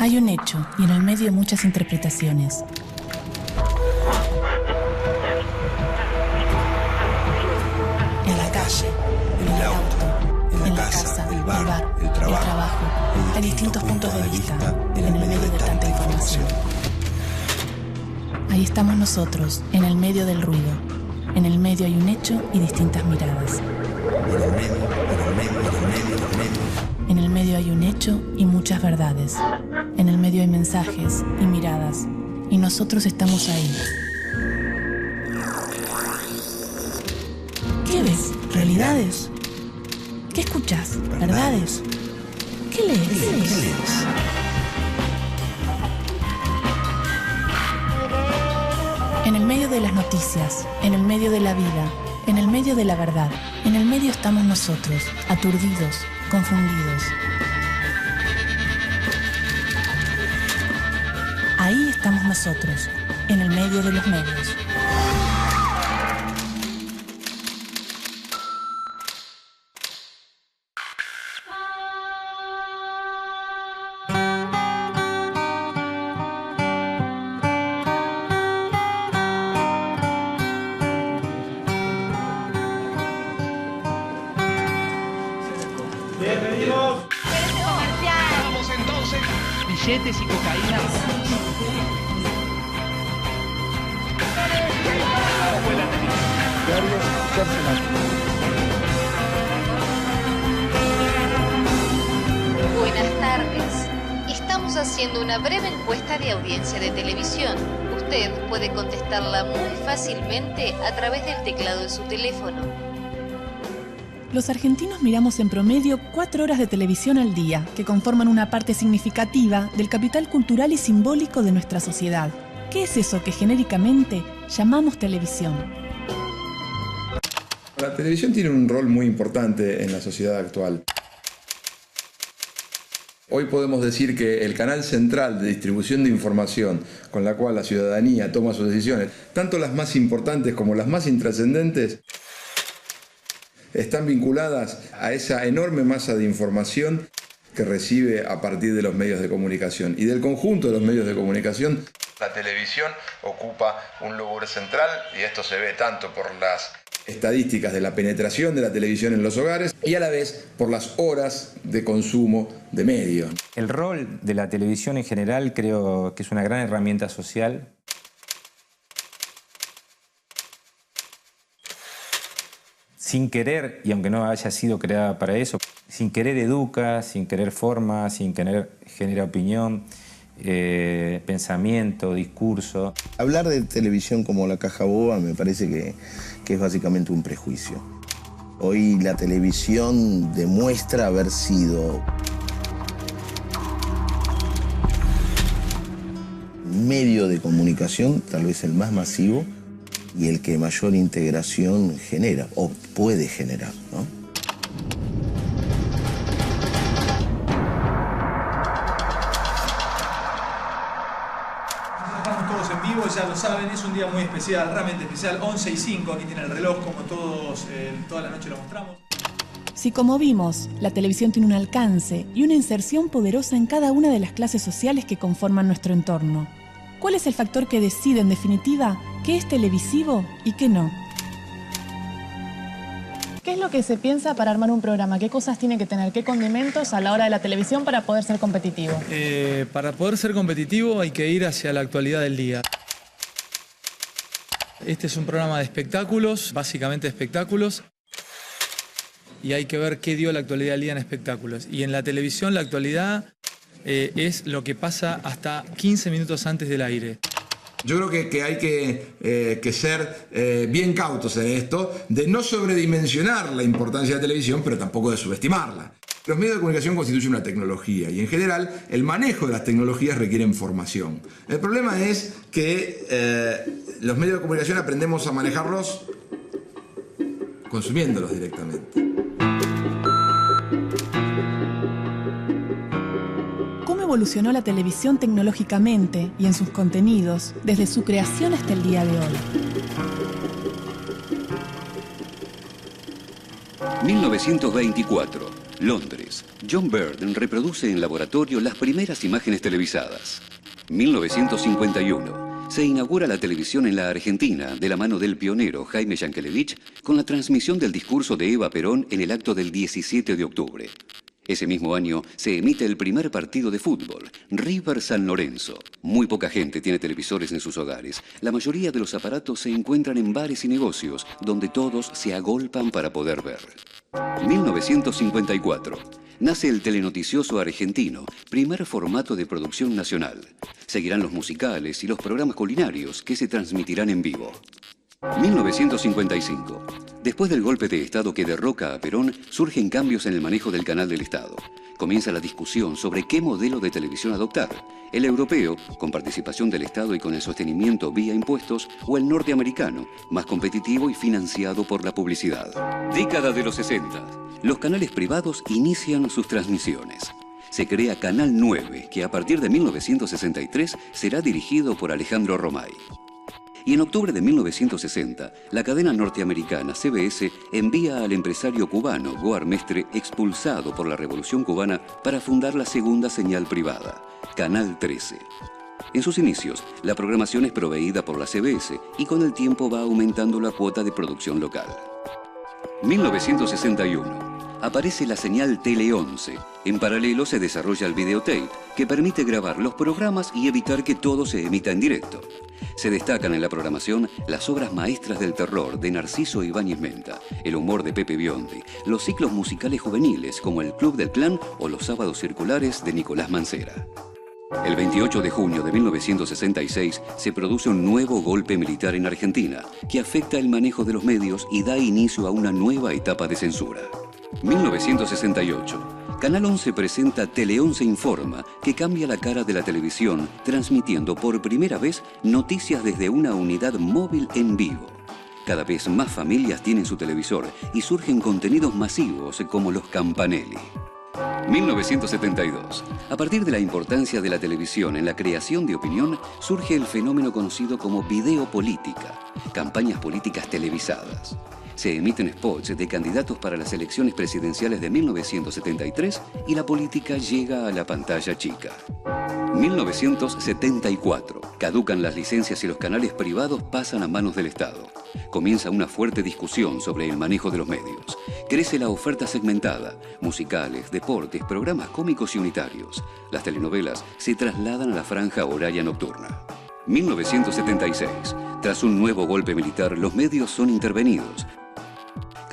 Hay un hecho y en el medio muchas interpretaciones. En la calle, en el auto, en la casa, el bar, el trabajo. Hay distintos puntos de vista en el medio de tanta información. Ahí estamos nosotros, en el medio del ruido. En el medio hay un hecho y distintas miradas. En el medio hay un hecho y muchas verdades. En el medio hay mensajes y miradas. Y nosotros estamos ahí. ¿Qué ves? ¿Realidades? ¿Qué escuchas? ¿Verdades? ¿Qué lees? En el medio de las noticias, en el medio de la vida, en el medio de la verdad, en el medio estamos nosotros, aturdidos, confundidos. Ahí estamos nosotros, en el medio de los medios. Vamos entonces. Billetes y cocaína. Buenas tardes. Estamos haciendo una breve encuesta de audiencia de televisión. Usted puede contestarla muy fácilmente a través del teclado de su teléfono. Los argentinos miramos en promedio 4 horas de televisión al día, que conforman una parte significativa del capital cultural y simbólico de nuestra sociedad. ¿Qué es eso que genéricamente llamamos televisión? La televisión tiene un rol muy importante en la sociedad actual. Hoy podemos decir que el canal central de distribución de información con la cual la ciudadanía toma sus decisiones, tanto las más importantes como las más intrascendentes, están vinculadas a esa enorme masa de información que recibe a partir de los medios de comunicación. Y del conjunto de los medios de comunicación, la televisión ocupa un lugar central, y esto se ve tanto por las estadísticas de la penetración de la televisión en los hogares y a la vez por las horas de consumo de medios. El rol de la televisión en general creo que es una gran herramienta social. Sin querer, y aunque no haya sido creada para eso, sin querer educa, sin querer forma, sin querer genera opinión, pensamiento, discurso. Hablar de televisión como la caja boba me parece que es básicamente un prejuicio. Hoy la televisión demuestra haber sido medio de comunicación, tal vez el más masivo, y el que mayor integración genera, o puede generar, ¿no? Estamos todos en vivo, ya lo saben, es un día muy especial, realmente especial, 11:05, aquí tiene el reloj, como toda la noche lo mostramos. Si como vimos, la televisión tiene un alcance y una inserción poderosa en cada una de las clases sociales que conforman nuestro entorno, ¿cuál es el factor que decide, en definitiva, qué es televisivo y qué no? ¿Qué es lo que se piensa para armar un programa? ¿Qué cosas tiene que tener? ¿Qué condimentos a la hora de la televisión para poder ser competitivo? Para poder ser competitivo hay que ir hacia la actualidad del día. Este es un programa de espectáculos, básicamente espectáculos, y hay que ver qué dio la actualidad del día en espectáculos. Y en la televisión la actualidad es lo que pasa hasta 15 minutos antes del aire. Yo creo que hay que ser bien cautos en esto, de no sobredimensionar la importancia de la televisión, pero tampoco de subestimarla. Los medios de comunicación constituyen una tecnología y en general el manejo de las tecnologías requiere formación. El problema es que los medios de comunicación aprendemos a manejarlos consumiéndolos directamente. ¿Cómo evolucionó la televisión tecnológicamente y en sus contenidos desde su creación hasta el día de hoy? 1924. Londres. John Bird reproduce en laboratorio las primeras imágenes televisadas. 1951. Se inaugura la televisión en la Argentina de la mano del pionero Jaime Yankelevich con la transmisión del discurso de Eva Perón en el acto del 17 de octubre. Ese mismo año se emite el primer partido de fútbol, River San Lorenzo. Muy poca gente tiene televisores en sus hogares. La mayoría de los aparatos se encuentran en bares y negocios, donde todos se agolpan para poder ver. 1954. Nace el telenoticioso argentino, primer formato de producción nacional. Seguirán los musicales y los programas culinarios que se transmitirán en vivo. 1955. Después del golpe de Estado que derroca a Perón, surgen cambios en el manejo del canal del Estado. Comienza la discusión sobre qué modelo de televisión adoptar, el europeo, con participación del Estado y con el sostenimiento vía impuestos, o el norteamericano, más competitivo y financiado por la publicidad. Década de los 60. Los canales privados inician sus transmisiones. Se crea Canal 9, que a partir de 1963 será dirigido por Alejandro Romay. Y en octubre de 1960, la cadena norteamericana CBS envía al empresario cubano Goar Mestre, expulsado por la Revolución Cubana, para fundar la segunda señal privada, Canal 13. En sus inicios, la programación es proveída por la CBS y con el tiempo va aumentando la cuota de producción local. 1961. Aparece la señal Tele 11. En paralelo se desarrolla el videotape, que permite grabar los programas y evitar que todo se emita en directo. Se destacan en la programación las obras maestras del terror de Narciso Ibáñez Menta, el humor de Pepe Biondi, los ciclos musicales juveniles como El Club del Clan o Los Sábados Circulares de Nicolás Mancera. El 28 de junio de 1966 se produce un nuevo golpe militar en Argentina, que afecta el manejo de los medios y da inicio a una nueva etapa de censura. 1968. Canal 11 presenta Tele 11 Informa, que cambia la cara de la televisión, transmitiendo por primera vez noticias desde una unidad móvil en vivo. Cada vez más familias tienen su televisor y surgen contenidos masivos como los Campanelli. 1972. A partir de la importancia de la televisión en la creación de opinión, surge el fenómeno conocido como videopolítica, campañas políticas televisadas. Se emiten spots de candidatos para las elecciones presidenciales de 1973 y la política llega a la pantalla chica. 1974. Caducan las licencias y los canales privados pasan a manos del Estado. Comienza una fuerte discusión sobre el manejo de los medios. Crece la oferta segmentada, musicales, deportes, programas cómicos y unitarios. Las telenovelas se trasladan a la franja horaria nocturna. 1976. Tras un nuevo golpe militar, los medios son intervenidos.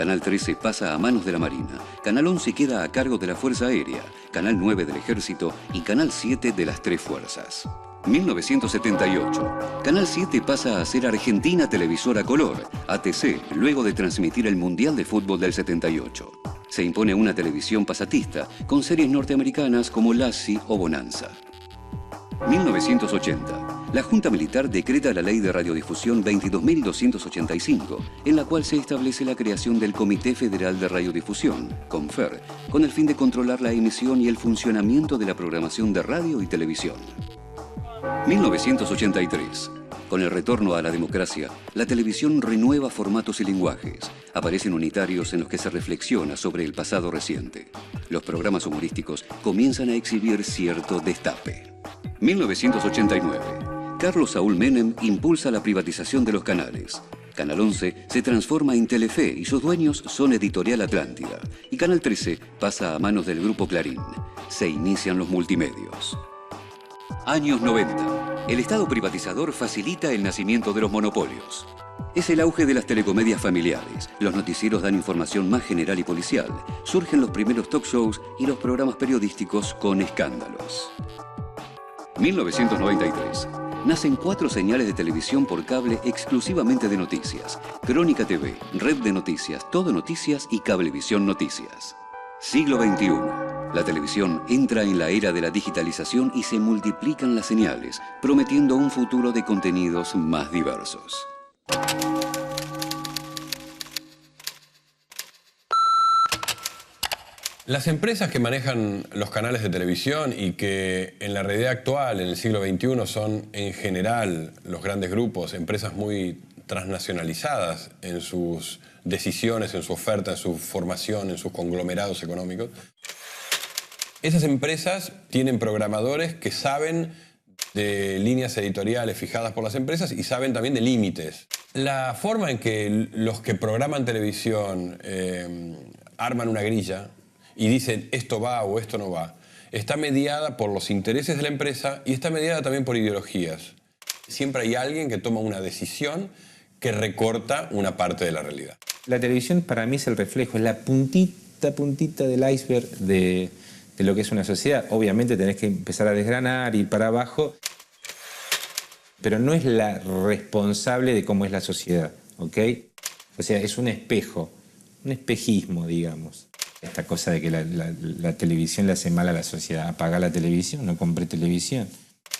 Canal 13 pasa a manos de la Marina, Canal 11 queda a cargo de la Fuerza Aérea, Canal 9 del Ejército y Canal 7 de las Tres Fuerzas. 1978. Canal 7 pasa a ser Argentina Televisora Color, ATC, luego de transmitir el Mundial de Fútbol del 78. Se impone una televisión pasatista, con series norteamericanas como Lassie o Bonanza. 1980. La Junta Militar decreta la Ley de Radiodifusión 22.285, en la cual se establece la creación del Comité Federal de Radiodifusión, CONFER, con el fin de controlar la emisión y el funcionamiento de la programación de radio y televisión. 1983. Con el retorno a la democracia, la televisión renueva formatos y lenguajes. Aparecen unitarios en los que se reflexiona sobre el pasado reciente. Los programas humorísticos comienzan a exhibir cierto destape. 1989. Carlos Saúl Menem impulsa la privatización de los canales. Canal 11 se transforma en Telefe y sus dueños son Editorial Atlántida. Y Canal 13 pasa a manos del Grupo Clarín. Se inician los multimedios. Años 90. El Estado privatizador facilita el nacimiento de los monopolios. Es el auge de las telecomedias familiares. Los noticieros dan información más general y policial. Surgen los primeros talk shows y los programas periodísticos con escándalos. 1993. Nacen 4 señales de televisión por cable exclusivamente de noticias. Crónica TV, Red de Noticias, Todo Noticias y Cablevisión Noticias. Siglo XXI. La televisión entra en la era de la digitalización y se multiplican las señales, prometiendo un futuro de contenidos más diversos. Las empresas que manejan los canales de televisión y que en la realidad actual, en el siglo XXI, son en general los grandes grupos, empresas muy transnacionalizadas en sus decisiones, en su oferta, en su formación, en sus conglomerados económicos. Esas empresas tienen programadores que saben de líneas editoriales fijadas por las empresas y saben también de límites. La forma en que los que programan televisión arman una grilla y dicen esto va o esto no va, está mediada por los intereses de la empresa y está mediada también por ideologías. Siempre hay alguien que toma una decisión que recorta una parte de la realidad. La televisión para mí es el reflejo, es la puntita del iceberg de lo que es una sociedad. Obviamente tenés que empezar a desgranar, ir para abajo, pero no es la responsable de cómo es la sociedad, ¿ok? O sea, es un espejo, un espejismo, digamos. Esta cosa de que la televisión le hace mal a la sociedad. Apaga la televisión, no compré televisión.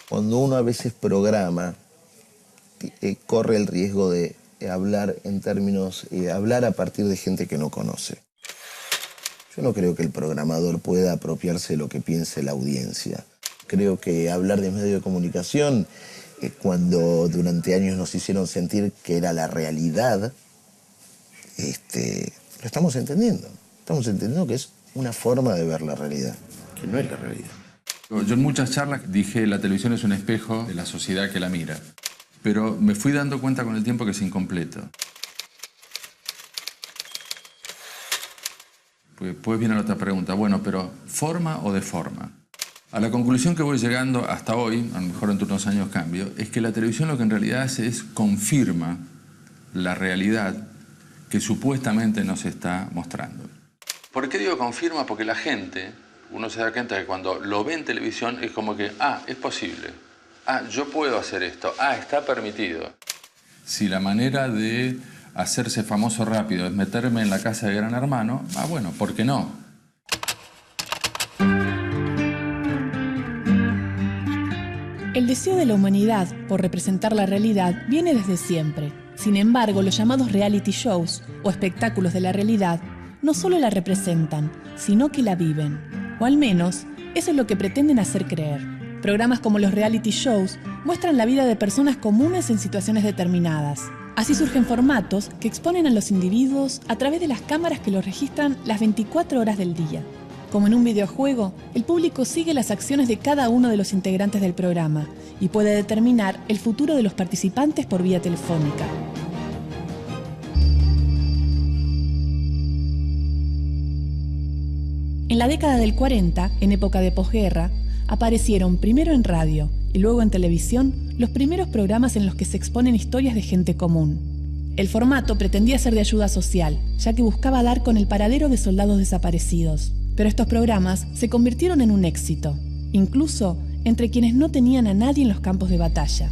Cuando uno a veces programa, corre el riesgo de hablar en términos, hablar a partir de gente que no conoce. Yo no creo que el programador pueda apropiarse de lo que piense la audiencia. Creo que hablar de medios de comunicación, cuando durante años nos hicieron sentir que era la realidad, lo estamos entendiendo. Estamos entendiendo que es una forma de ver la realidad, que no es la realidad. Yo en muchas charlas dije la televisión es un espejo de la sociedad que la mira, pero me fui dando cuenta con el tiempo que es incompleto. Pues después viene la otra pregunta, bueno, pero ¿forma o deforma? A la conclusión que voy llegando hasta hoy, a lo mejor dentro de unos años cambio, es que la televisión lo que en realidad hace es confirma la realidad que supuestamente nos está mostrando. ¿Por qué digo confirma? Porque la gente, uno se da cuenta que cuando lo ve en televisión es como que, es posible, yo puedo hacer esto, está permitido. Si la manera de hacerse famoso rápido es meterme en la casa de Gran Hermano, bueno, ¿por qué no? El deseo de la humanidad por representar la realidad viene desde siempre. Sin embargo, los llamados reality shows o espectáculos de la realidad no solo la representan, sino que la viven. O al menos, eso es lo que pretenden hacer creer. Programas como los reality shows muestran la vida de personas comunes en situaciones determinadas. Así surgen formatos que exponen a los individuos a través de las cámaras que los registran las 24 horas del día. Como en un videojuego, el público sigue las acciones de cada uno de los integrantes del programa y puede determinar el futuro de los participantes por vía telefónica. En la década del 40, en época de posguerra, aparecieron primero en radio y luego en televisión los primeros programas en los que se exponen historias de gente común. El formato pretendía ser de ayuda social, ya que buscaba dar con el paradero de soldados desaparecidos. Pero estos programas se convirtieron en un éxito, incluso entre quienes no tenían a nadie en los campos de batalla.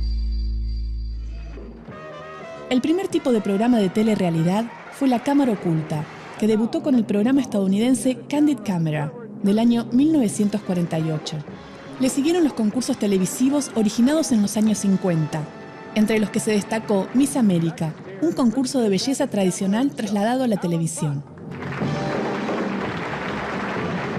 El primer tipo de programa de telerrealidad fue la cámara oculta, que debutó con el programa estadounidense Candid Camera, del año 1948. Le siguieron los concursos televisivos originados en los años 50, entre los que se destacó Miss América, un concurso de belleza tradicional trasladado a la televisión.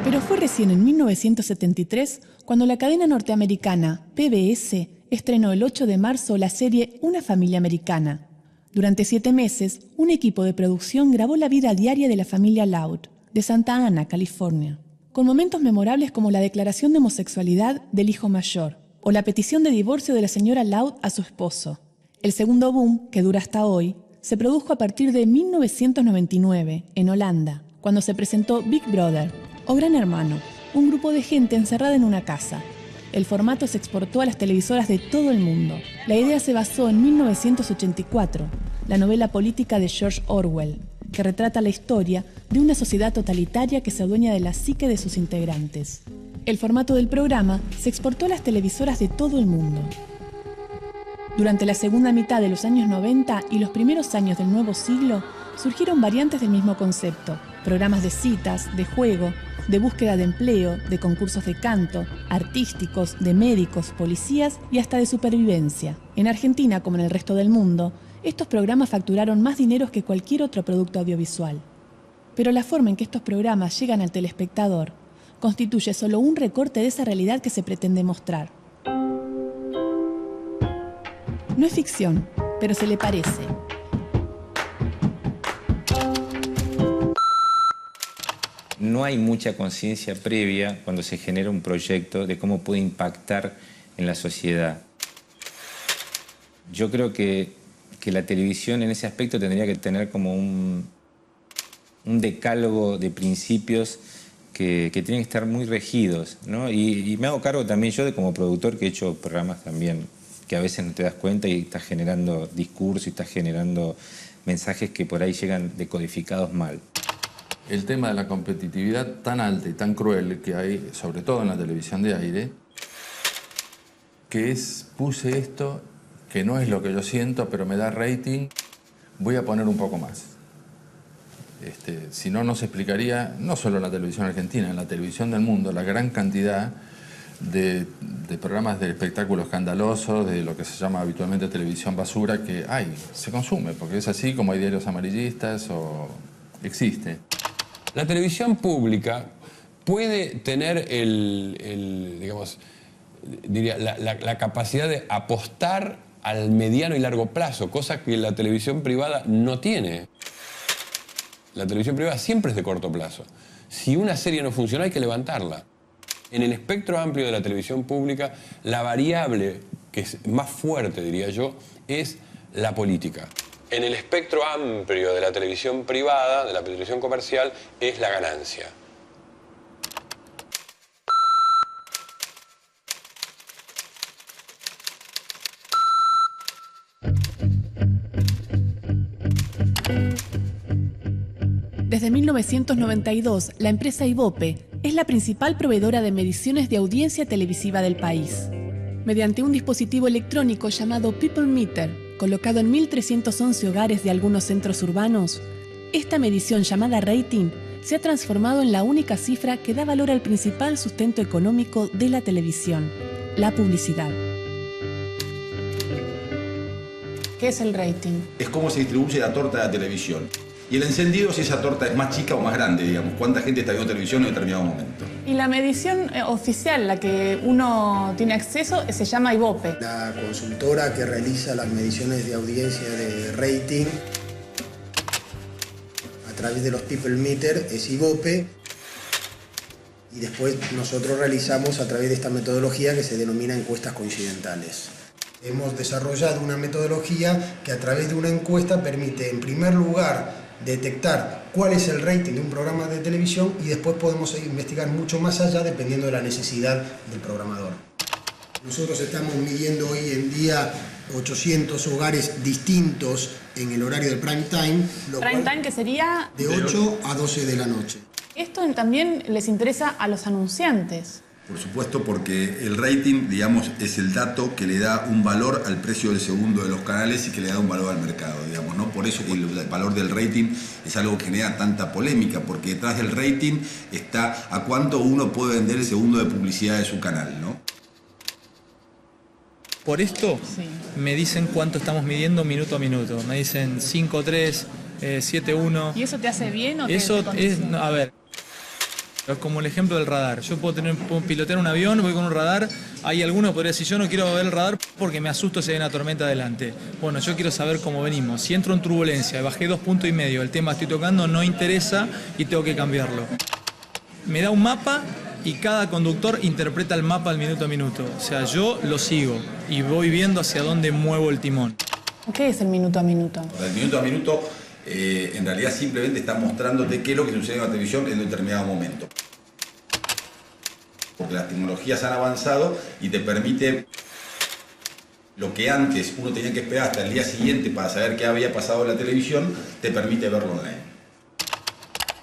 Pero fue recién en 1973 cuando la cadena norteamericana PBS estrenó el 8 de marzo la serie Una familia americana. Durante 7 meses, un equipo de producción grabó la vida diaria de la familia Loud, de Santa Ana, California, con momentos memorables como la declaración de homosexualidad del hijo mayor o la petición de divorcio de la señora Loud a su esposo. El segundo boom, que dura hasta hoy, se produjo a partir de 1999, en Holanda, cuando se presentó Big Brother, o Gran Hermano, un grupo de gente encerrada en una casa. El formato se exportó a las televisoras de todo el mundo. La idea se basó en 1984, la novela política de George Orwell, que retrata la historia de una sociedad totalitaria que se adueña de la psique de sus integrantes. El formato del programa se exportó a las televisoras de todo el mundo. Durante la segunda mitad de los años 90 y los primeros años del nuevo siglo, surgieron variantes del mismo concepto, programas de citas, de juego, de búsqueda de empleo, de concursos de canto, artísticos, de médicos, policías y hasta de supervivencia. En Argentina, como en el resto del mundo, estos programas facturaron más dinero que cualquier otro producto audiovisual. Pero la forma en que estos programas llegan al telespectador constituye solo un recorte de esa realidad que se pretende mostrar. No es ficción, pero se le parece. No hay mucha conciencia previa cuando se genera un proyecto de cómo puede impactar en la sociedad. Yo creo que la televisión en ese aspecto tendría que tener como un decálogo de principios que tienen que estar muy regidos, ¿no? Y me hago cargo también yo de como productor que he hecho programas también que a veces no te das cuenta y estás generando discurso y estás generando mensajes que por ahí llegan decodificados mal. El tema de la competitividad tan alta y tan cruel que hay, sobre todo en la televisión de aire, que es, puse esto, que no es lo que yo siento, pero me da rating, voy a poner un poco más. Si no, no se explicaría, no solo en la televisión argentina, en la televisión del mundo, la gran cantidad de programas de espectáculos escandalosos, de lo que se llama habitualmente televisión basura, que hay, se consume, porque es así como hay diarios amarillistas o existe. La televisión pública puede tener digamos, diría, la capacidad de apostar al mediano y largo plazo, cosa que la televisión privada no tiene. La televisión privada siempre es de corto plazo. Si una serie no funciona, hay que levantarla. En el espectro amplio de la televisión pública, la variable que es más fuerte, diría yo, es la política. En el espectro amplio de la televisión privada, de la televisión comercial, es la ganancia. Desde 1992, la empresa Ibope es la principal proveedora de mediciones de audiencia televisiva del país. Mediante un dispositivo electrónico llamado People Meter, colocado en 1.311 hogares de algunos centros urbanos, esta medición llamada rating se ha transformado en la única cifra que da valor al principal sustento económico de la televisión, la publicidad. ¿Qué es el rating? Es cómo se distribuye la torta de la televisión. Y el encendido si esa torta es más chica o más grande, digamos. ¿Cuánta gente está viendo televisión en determinado momento? Y la medición oficial, la que uno tiene acceso, se llama Ibope. La consultora que realiza las mediciones de audiencia de rating a través de los People Meter es Ibope. Y después nosotros realizamos a través de esta metodología que se denomina encuestas coincidentales. Hemos desarrollado una metodología que a través de una encuesta permite, en primer lugar, detectar cuál es el rating de un programa de televisión y después podemos investigar mucho más allá dependiendo de la necesidad del programador. Nosotros estamos midiendo hoy en día 800 hogares distintos en el horario del prime time. Prime time, que sería de 8 a 12 de la noche. Esto también les interesa a los anunciantes. Por supuesto, porque el rating, digamos, es el dato que le da un valor al precio del segundo de los canales y que le da un valor al mercado, digamos, ¿no? Por eso el valor del rating es algo que genera tanta polémica, porque detrás del rating está a cuánto uno puede vender el segundo de publicidad de su canal, ¿no? Por esto me dicen cuánto estamos midiendo minuto a minuto. Me dicen 5-3, 7-1. ¿Y eso te hace bien o te Eso es, condiciona? a ver, es como el ejemplo del radar. Yo puedo pilotear un avión, voy con un radar. Hay alguno que podría decir, yo no quiero ver el radar porque me asusto si hay una tormenta adelante. Bueno, yo quiero saber cómo venimos. Si entro en turbulencia, bajé 2,5 puntos, el tema que estoy tocando no interesa y tengo que cambiarlo. Me da un mapa y cada conductor interpreta el mapa al minuto a minuto. O sea, yo lo sigo y voy viendo hacia dónde muevo el timón. ¿Qué es el minuto a minuto? El minuto a minuto en realidad simplemente está mostrándote qué es lo que sucede en la televisión en un determinado momento. Porque las tecnologías han avanzado y te permite lo que antes uno tenía que esperar hasta el día siguiente para saber qué había pasado en la televisión, te permite verlo online.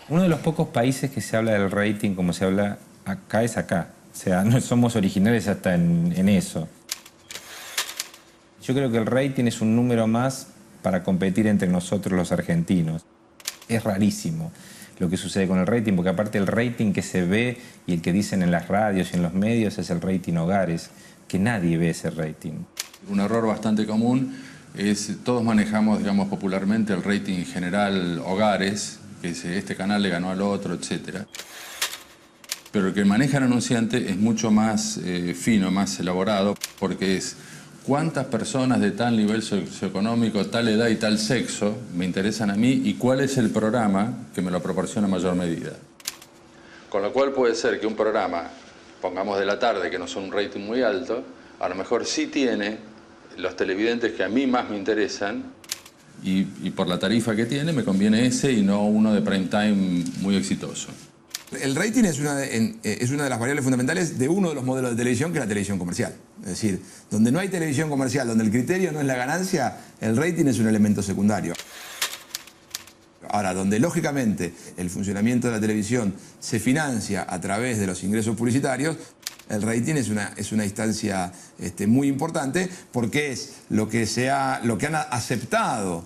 Uno de los pocos países que se habla del rating como se habla acá es acá. O sea, no somos originales hasta en eso. Yo creo que el rating es un número más para competir entre nosotros los argentinos. Es rarísimo lo que sucede con el rating, porque aparte el rating que se ve y el que dicen en las radios y en los medios es el rating hogares, que nadie ve ese rating. Un error bastante común es, todos manejamos, digamos, popularmente el rating general hogares, que es este canal le ganó al otro, etc. Pero el que maneja el anunciante es mucho más fino, más elaborado, porque es cuántas personas de tal nivel socioeconómico, tal edad y tal sexo me interesan a mí y cuál es el programa que me lo proporciona en mayor medida. Con lo cual puede ser que un programa, pongamos de la tarde, que no son un rating muy alto, a lo mejor sí tiene los televidentes que a mí más me interesan. Y por la tarifa que tiene me conviene ese y no uno de prime time muy exitoso. El rating es una de las variables fundamentales de uno de los modelos de televisión, que es la televisión comercial. Es decir, donde no hay televisión comercial, donde el criterio no es la ganancia, el rating es un elemento secundario. Ahora, donde lógicamente el funcionamiento de la televisión se financia a través de los ingresos publicitarios, el rating es una instancia muy importante, porque es lo que han aceptado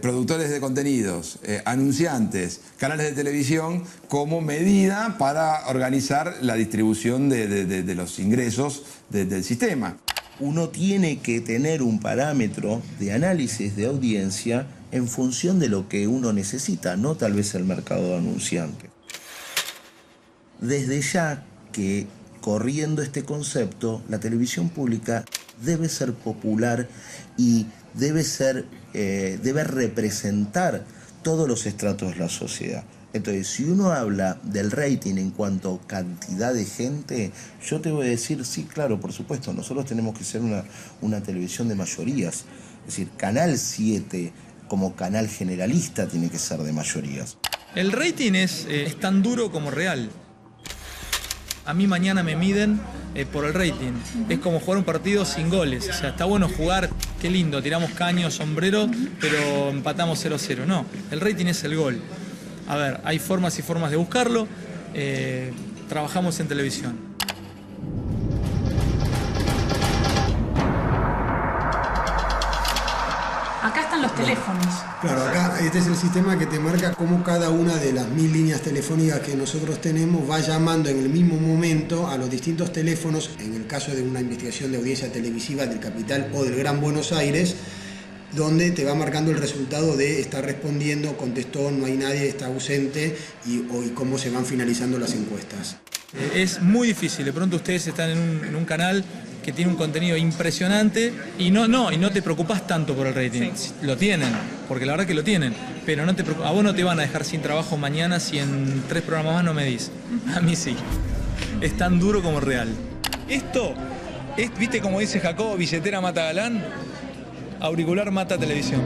productores de contenidos, anunciantes, canales de televisión, como medida para organizar la distribución de los ingresos del sistema. Uno tiene que tener un parámetro de análisis de audiencia en función de lo que uno necesita, no tal vez el mercado anunciante. Desde ya que, corriendo este concepto, la televisión pública debe ser popular y debe representar todos los estratos de la sociedad. Entonces, si uno habla del rating en cuanto a cantidad de gente, yo te voy a decir, sí, claro, por supuesto, nosotros tenemos que ser una televisión de mayorías. Es decir, Canal 7, como canal generalista, tiene que ser de mayorías. El rating es tan duro como real. A mí mañana me miden por el rating. Es como jugar un partido sin goles. O sea, está bueno jugar, qué lindo, tiramos caños, sombreros, pero empatamos 0-0. No, el rating es el gol. A ver, hay formas y formas de buscarlo. Trabajamos en televisión. Acá están los teléfonos. Claro, acá este es el sistema que te marca cómo cada una de las 1000 líneas telefónicas que nosotros tenemos va llamando en el mismo momento a los distintos teléfonos, en el caso de una investigación de audiencia televisiva del Capital o del Gran Buenos Aires, donde te va marcando el resultado de está respondiendo, contestó, no hay nadie, está ausente y cómo se van finalizando las encuestas. Es muy difícil, de pronto ustedes están en un canal que tiene un contenido impresionante y no te preocupás tanto por el rating. Lo tienen, porque la verdad que lo tienen, pero a vos no te van a dejar sin trabajo mañana si en 3 programas más no medís. A mí sí. Es tan duro como real. Esto, ¿viste como dice Jacobo, billetera mata galán? Auricular mata televisión.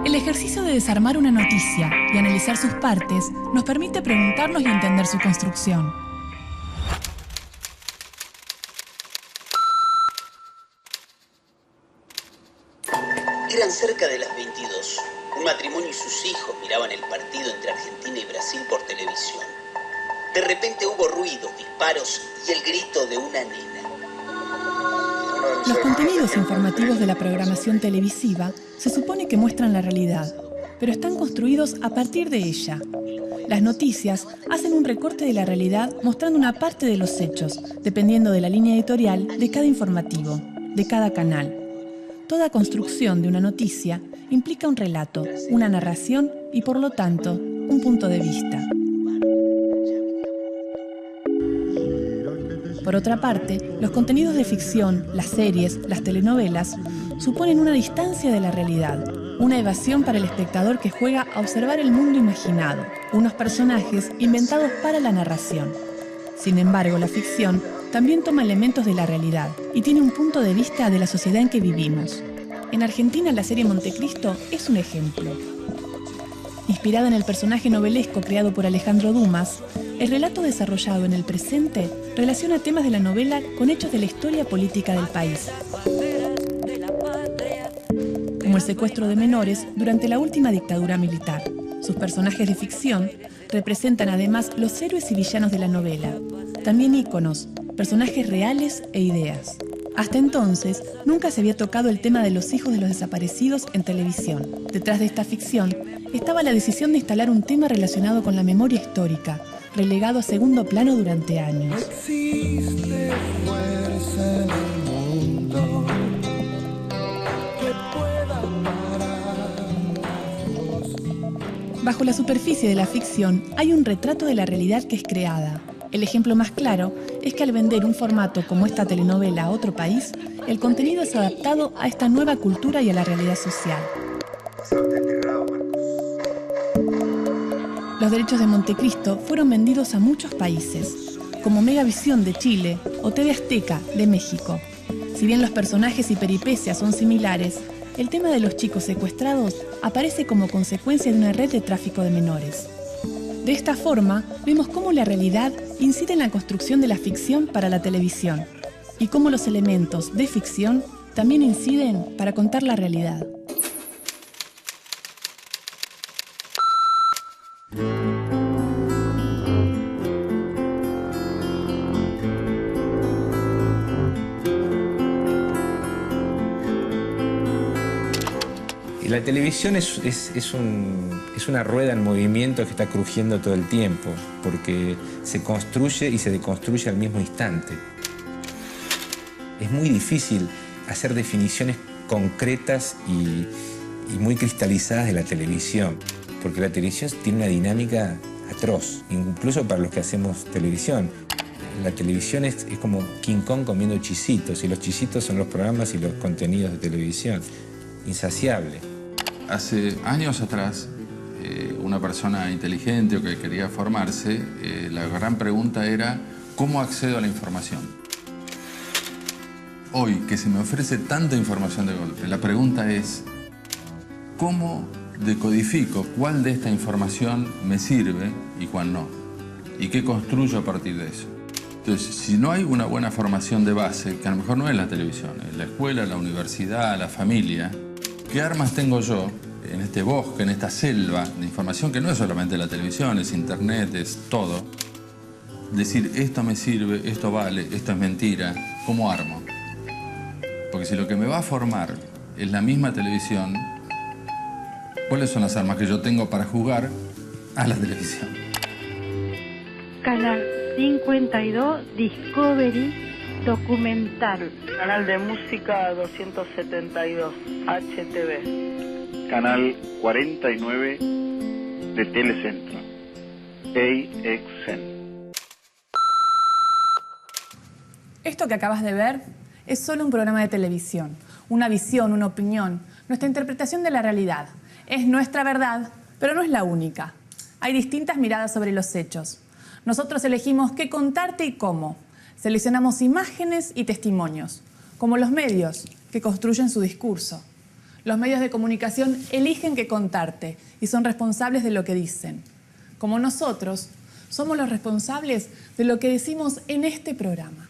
El ejercicio de desarmar una noticia y analizar sus partes nos permite preguntarnos y entender su construcción. Eran cerca de las 22. Un matrimonio y sus hijos miraban el partido entre Argentina y Brasil por televisión. De repente hubo ruidos, disparos y el grito de una nena. Los contenidos informativos de la programación televisiva se supone que muestran la realidad, pero están construidos a partir de ella. Las noticias hacen un recorte de la realidad mostrando una parte de los hechos, dependiendo de la línea editorial de cada informativo, de cada canal. Toda construcción de una noticia implica un relato, una narración y, por lo tanto, un punto de vista. Por otra parte, los contenidos de ficción, las series, las telenovelas, suponen una distancia de la realidad, una evasión para el espectador que juega a observar el mundo imaginado, unos personajes inventados para la narración. Sin embargo, la ficción también toma elementos de la realidad y tiene un punto de vista de la sociedad en que vivimos. En Argentina, la serie Montecristo es un ejemplo. Inspirada en el personaje novelesco creado por Alejandro Dumas, el relato desarrollado en el presente relaciona temas de la novela con hechos de la historia política del país, como el secuestro de menores durante la última dictadura militar. Sus personajes de ficción representan además los héroes y villanos de la novela, también íconos, personajes reales e ideas. Hasta entonces, nunca se había tocado el tema de los hijos de los desaparecidos en televisión. Detrás de esta ficción estaba la decisión de instalar un tema relacionado con la memoria histórica, relegado a segundo plano durante años. Existe fuerza en el mundo que pueda parar Bajo la superficie de la ficción hay un retrato de la realidad que es creada. El ejemplo más claro es que al vender un formato como esta telenovela a otro país, el contenido es adaptado a esta nueva cultura y a la realidad social. Los derechos de Montecristo fueron vendidos a muchos países, como Megavisión de Chile o TV Azteca de México. Si bien los personajes y peripecias son similares, el tema de los chicos secuestrados aparece como consecuencia de una red de tráfico de menores. De esta forma, vemos cómo la realidad incide en la construcción de la ficción para la televisión y cómo los elementos de ficción también inciden para contar la realidad. La televisión es una rueda en movimiento que está crujiendo todo el tiempo, porque se construye y se deconstruye al mismo instante. Es muy difícil hacer definiciones concretas y muy cristalizadas de la televisión, porque la televisión tiene una dinámica atroz, incluso para los que hacemos televisión. La televisión es como King Kong comiendo chisitos, y los chisitos son los programas y los contenidos de televisión. Insaciable. Hace años atrás, una persona inteligente o que quería formarse, la gran pregunta era ¿cómo accedo a la información? Hoy, que se me ofrece tanta información de golpe, la pregunta es ¿cómo decodifico cuál de esta información me sirve y cuál no? ¿Y qué construyo a partir de eso? Entonces, si no hay una buena formación de base, que a lo mejor no es la televisión, es la escuela, la universidad, la familia, ¿qué armas tengo yo en este bosque, en esta selva de información que no es solamente la televisión, es internet, es todo? Decir, esto me sirve, esto vale, esto es mentira, ¿cómo armo? Porque si lo que me va a formar es la misma televisión, ¿cuáles son las armas que yo tengo para jugar a la televisión? Canal 52, Discovery, documental. Canal de música 272, HTV. Canal 49 de Telecentro, AXN. Esto que acabas de ver es solo un programa de televisión, una visión, una opinión, nuestra interpretación de la realidad. Es nuestra verdad, pero no es la única. Hay distintas miradas sobre los hechos. Nosotros elegimos qué contarte y cómo. Seleccionamos imágenes y testimonios, como los medios que construyen su discurso. Los medios de comunicación eligen qué contarte y son responsables de lo que dicen. Como nosotros, somos los responsables de lo que decimos en este programa.